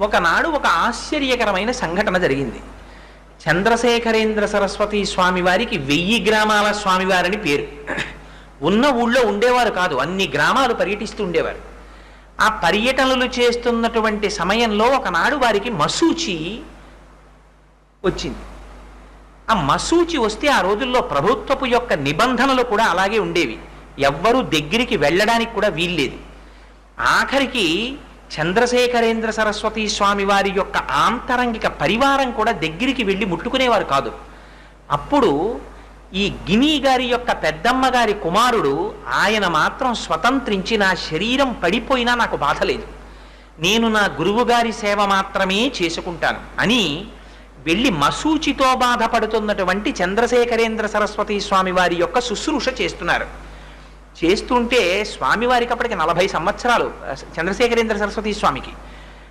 ఒకనాడు ఒక ఆశ్చర్యకరమైన సంఘటన జరిగింది. చంద్రశేఖరేంద్ర సరస్వతి స్వామి వారికి 1000 గ్రామాల స్వామివారని పేరు. ఉన్న ఊళ్ళో ఉండేవారు కాదు, అన్ని గ్రామాలు పర్యటిస్తూ ఉండేవారు. ఆ పర్యటనలు చేస్తున్నటువంటి సమయంలో ఒకనాడు వారికి మశూచి వచ్చింది. ఆ మశూచి వస్తే ఆ రోజుల్లో ప్రభుత్వపు యొక్క నిబంధనలు కూడా అలాగే ఉండేవి. ఎవ్వరూ దగ్గరికి వెళ్ళడానికి కూడా వీల్లేదు. ఆఖరికి చంద్రశేఖరేంద్ర సరస్వతి స్వామి వారి యొక్క ఆంతరంగిక పరివారం కూడా దగ్గరికి వెళ్ళి ముట్టుకునేవారు కాదు. అప్పుడు ఈ గిని గారి యొక్క పెద్దమ్మ గారి కుమారుడు ఆయన మాత్రం స్వతంత్రించి, నా శరీరం పడిపోయినా నాకు బాధ లేదు, నేను నా గురువు గారి సేవ మాత్రమే చేసుకుంటాను అని వెళ్ళి మశూచితో బాధపడుతున్నటువంటి చంద్రశేఖరేంద్ర సరస్వతి స్వామి వారి యొక్క శుశ్రూష చేస్తున్నారు. చేస్తుంటే స్వామివారికి అప్పటికి 40 సంవత్సరాలు, చంద్రశేఖరేంద్ర సరస్వతి స్వామికి.